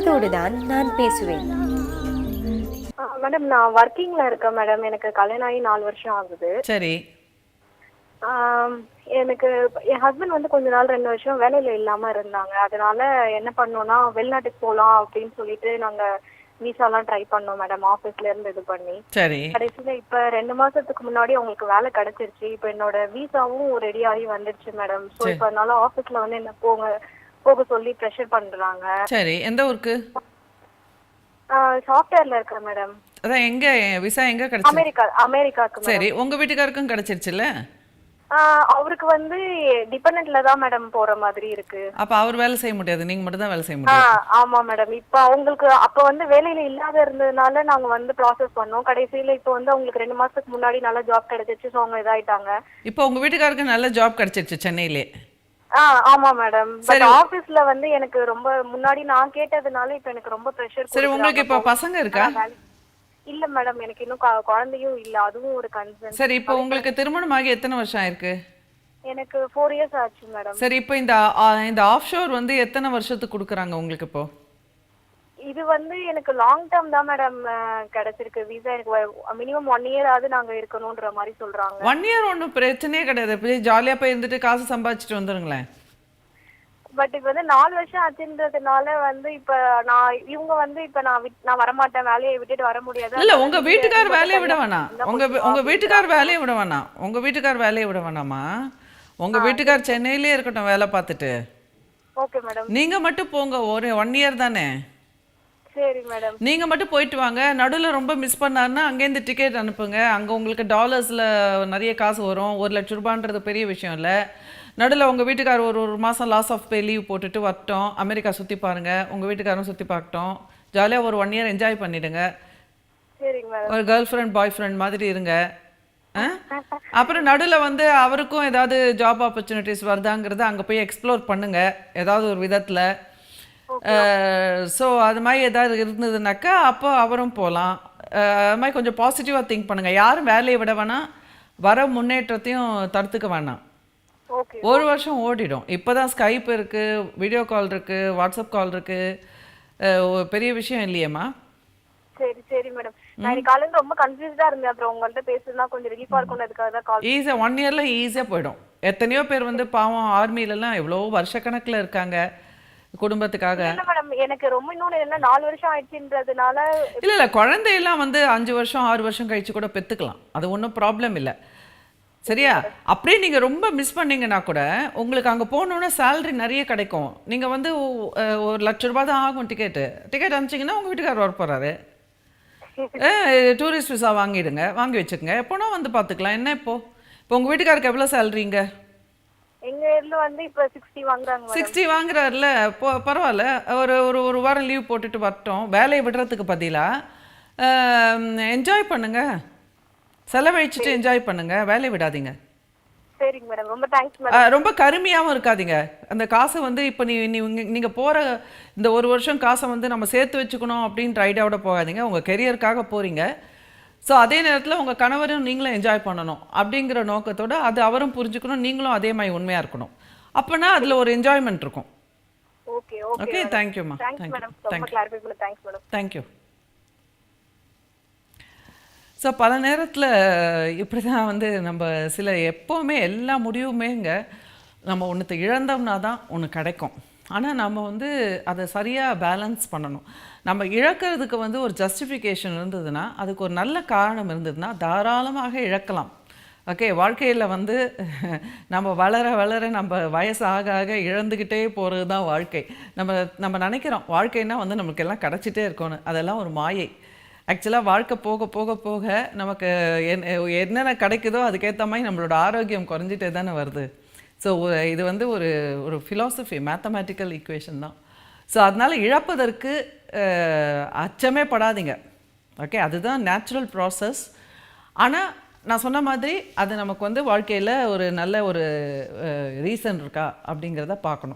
குடும்பத்தோடு தான் நான் பேசுவேன். மேடம் நான் ஒர்க்கிங்ல இருக்கேன் மேடம். எனக்கு கல்யாணம் ஆகி 4 வருஷம் ஆகுது. சரி. எனக்கு என் ஹஸ்பண்ட் வந்து கொஞ்ச நாள் 2 வருஷம் வேலையில இல்லாம இருந்தாங்க. அதனால என்ன பண்ணோம்னா வெளிநாட்டுக்கு போலாம் அப்படின்னு சொல்லிட்டு நாங்க விசாலாம் ட்ரை பண்ணோம் மேடம். ஆபீஸ்ல இருந்து இது பண்ணி சரி. கடைசியில இப்ப 2 மாசத்துக்கு முன்னாடி அவங்களுக்கு வேலை கிடைச்சிருச்சு. இப்ப என்னோட விசாவும் ரெடி ஆகி வந்துருச்சு மேடம். ஸோ இப்ப அதனால ஆபீஸ்ல வந்து என்ன போக சொல்லி ப்ரெஷர் பண்றாங்க. சரி. எந்த ஊருக்கு? சாஃப்ட்வேர்ல இருக்கேன் மேடம். அதான் எங்க விசா எங்க கிடைச்சு? அமெரிக்காக்கு. சரி. உங்க வீட்டுக்காருக்கும் கிடைச்சிருச்சுல்ல? அவருக்கு வந்து டிபெண்டன்ட்ல தான் மேடம் போற மாதிரி இருக்கு. அப்ப அவர் வேலை செய்ய முடியாது, நீங்க மட்டும் தான் வேலை செய்ய முடியும். ஆமா மேடம். இப்ப அவங்களுக்கு அப்ப வந்து வேலையில இல்லாத இருந்ததுனால நாங்க வந்து ப்ராசஸ் பண்ணோம். கடைசியில இப்ப வந்து அவங்களுக்கு 2 மாசத்துக்கு முன்னாடி நல்ல ஜாப் கிடைச்சிருச்சு. சோ அவங்க இதாயிட்டாங்க. இப்போ உங்க வீட்டுக்காருக்கு நல்ல ஜாப் கிடைச்சிருச்சு சென்னையிலே? ஆமா மேடம். பட் ஆபீஸ்ல வந்து எனக்கு ரொம்ப முன்னாடி நான் கேட்டதுனால இப்ப எனக்கு ரொம்ப பிரஷர். சரி. உங்களுக்கு இப்ப பசங்க இருக்கா? இல்ல மேடம். எனக்கு இன்னும் குழந்தையும் இல்ல. அதுவும் ஒரு கன்சர்ன். சரி. இப்போ உங்களுக்கு திருமணமாகி எத்தனை வருஷம் ஆயிருக்கு? எனக்கு 4 இயர்ஸ் ஆச்சு மேடம். சரி. இப்போ இந்த ஆஃப்ஷோர் வந்து எத்தனை வருஷத்துக்கு கொடுக்குறாங்க உங்களுக்கு இப்போ? இது வந்து எனக்கு லாங் டேர்ம் தான் மேடம் கிடைச்சிருக்கு விசா. எனக்கு மினிமம் 1 இயர் ஆகுது நாங்க இருக்கணும்ன்ற மாதிரி சொல்றாங்க. 1 இயர் ஒன்றும் பிரச்சனையே கிடையாது. போய் ஜாலியா போய் இருந்துட்டு காசு சம்பாதிச்சுட்டு வந்துருங்களேன். பட் இப்ப வந்து 4 வருஷம் ஆச்சுன்றதுனால வந்து இப்ப இவங்க வந்து இப்ப நான் வரமாட்டேன், வேலையை விட்டுட்டு வர முடியாது. இல்ல, உங்க வீட்டுக்கார் வேலையை விட வேணாம். உங்க வீட்டுக்கார் வேலையை விட வேணாம். உங்க வீட்டுக்கார் வேலையை விட வேணாமா? உங்க வீட்டுக்கார் சென்னையிலே இருக்கட்டும் வேலை பார்த்துட்டு. Okay madam. நீங்க மட்டும் போங்க. ஒரு 1 இயர் தானே. சரி மேடம். நீங்க மட்டும் போயிட்டு வாங்க. நடுவில் ரொம்ப மிஸ் பண்ணாருன்னா அங்கேருந்து டிக்கெட் அனுப்புங்க. அங்க உங்களுக்கு டாலர்ஸ்ல நிறைய காசு வரும். 1,00,000 ரூபான்றது பெரிய விஷயம் இல்லை. நடுவில் உங்கள் வீட்டுக்கார் ஒரு மாதம் லாஸ் ஆஃப் பே லீவ் போட்டுட்டு வரட்டும். அமெரிக்கா சுற்றி பாருங்க. உங்கள் வீட்டுக்காரும் சுற்றி பார்க்கட்டும். ஜாலியாக ஒரு 1 இயர் என்ஜாய் பண்ணிடுங்க. ஒரு கேர்ள் ஃப்ரெண்ட் பாய் ஃப்ரெண்ட் மாதிரி இருங்க. அப்புறம் நடுவில் வந்து அவருக்கும் ஏதாவது ஜாப் ஆப்பர்ச்சுனிட்டிஸ் வருதாங்கிறத அங்கே போய் எக்ஸ்ப்ளோர் பண்ணுங்க ஏதாவது ஒரு விதத்தில். ஸோ அது மாதிரி ஏதாவது இருந்ததுனாக்கா அப்போ அவரும் போகலாம். அது மாதிரி கொஞ்சம் பாசிட்டிவாக திங்க் பண்ணுங்கள். யாரும் வேலையை விட வேணாம், வர முன்னேற்றத்தையும் தடுத்துக்க வேணாம். 1 வருஷம் ஓடிடும். இப்போ தான் ஸ்கைப் இருக்குது, வீடியோ கால் இருக்குது, வாட்ஸ்அப் கால் இருக்குது. பெரிய விஷயம் இல்லையேம்மா. சரி சரி மேடம். நான் காலையில ரொம்ப கன்ஃபியூஸ்டா இருந்தேன். அப்புறம் உங்கள்ட்ட பேசுனா கொஞ்சம் ரிலீஃபா இருக்கும்ன்றதுக்காக தான் கால். ஈஸியாக 1 இயர்ல ஈஸியாக போயிடும். எத்தனையோ பேர் வந்து பாவம் ஆர்மிலெல்லாம் எவ்வளோ வருஷக்கணக்கில் இருக்காங்க குடும்பத்துக்காக. இல்ல மேடம், எனக்கு ரொம்ப இன்னொன்று என்ன 4 வருஷம் ஆயிடுச்சுன்றதுனால. இல்லை குழந்தையெல்லாம் வந்து 5 வருஷம் 6 வருஷம் கழிச்சு கூட பெற்றுக்கலாம். அது ஒன்றும் ப்ராப்ளம் இல்லை. சரியா? அப்படியே நீங்கள் ரொம்ப மிஸ் பண்ணீங்கன்னா கூட உங்களுக்கு அங்கே போகணுன்னா சேலரி நிறைய கிடைக்கும். நீங்கள் வந்து 1,00,000 ரூபா தான் ஆகும் டிக்கெட் அனுப்பிச்சிங்கன்னா உங்கள் வீட்டுக்கார் வர போகிறாரு. டூரிஸ்ட் விசா வாங்கிடுங்க, வாங்கி வச்சுக்கோங்க. எப்போனா வந்து பார்த்துக்கலாம். என்ன இப்போ உங்கள் வீட்டுக்காருக்கு எவ்வளோ சேலரிங்க? எங்க ஊர்ல வந்து இப்போ 60 வாங்குறாங்க. 60 வாங்குறாருல, பரவாயில்ல. ஒரு வாரம் லீவ் போட்டுட்டு வரட்டும். வேலையை விடுறதுக்கு பதிலாக என்ஜாய் பண்ணுங்க, செலவழிச்சிட்டு என்ஜாய் பண்ணுங்க, வேலையை விடாதீங்க. சரிங்க மேடம். ரொம்ப தேங்க்ஸ் மேடம். ரொம்ப கருமையாகவும் இருக்காதீங்க. அந்த காசை வந்து இப்போ நீங்கள் போகிற இந்த 1 வருஷம் காசை வந்து நம்ம சேர்த்து வச்சுக்கணும் அப்படின்ற ஐடியாவோட போகாதீங்க. உங்கள் கெரியருக்காக போகிறீங்க. ஸோ அதே நேரத்தில் உங்கள் கணவரும் நீங்களும் என்ஜாய் பண்ணணும் அப்படிங்கிற நோக்கத்தோடு அது அவரும் புரிஞ்சுக்கணும், நீங்களும் அதே மாதிரி உண்மையாக இருக்கணும். அப்போனா அதில் ஒரு என்ஜாய்மெண்ட் இருக்கும். Okay okay. தேங்க்யூம்மா. தேங்க்யூ. ஸோ பல நேரத்தில் இப்படி தான் வந்து நம்ம எப்போவுமே எல்லா முடிவுமேங்க நம்ம ஒன்று இழந்தோம்னா தான் ஒன்று கிடைக்கும். ஆனால் நம்ம வந்து அதை சரியாக பேலன்ஸ் பண்ணணும். நம்ம இழக்கிறதுக்கு வந்து ஒரு ஜஸ்டிஃபிகேஷன் இருந்ததுன்னா, அதுக்கு ஒரு நல்ல காரணம் இருந்ததுன்னா தாராளமாக இழக்கலாம். ஓகே. வாழ்க்கையில் வந்து நம்ம வளர நம்ம வயசு ஆக இழந்துக்கிட்டே போகிறது தான் வாழ்க்கை. நம்ம நினைக்கிறோம் வாழ்க்கைன்னா வந்து நமக்கு எல்லாம் கிடச்சிட்டே இருக்கணும். அதெல்லாம் ஒரு மாயை. ஆக்சுவலாக வாழ்க்கை போக நமக்கு என்னென்ன கிடைக்குதோ அதுக்கேற்ற மாதிரி நம்மளோட ஆரோக்கியம் குறைஞ்சிட்டே தானே வருது. ஸோ இது வந்து ஒரு ஃபிலாசபி, மேத்தமேட்டிக்கல் ஈக்குவேஷன் தான். ஸோ அதனால் இழப்பதற்கு அச்சமே படாதீங்க. ஓகே. அதுதான் நேச்சுரல் ப்ராசஸ். ஆனால் நான் சொன்ன மாதிரி அது நமக்கு வந்து வாழ்க்கையில் ஒரு நல்ல ஒரு ரீசன் இருக்கா அப்படிங்கிறத பார்க்கணும்.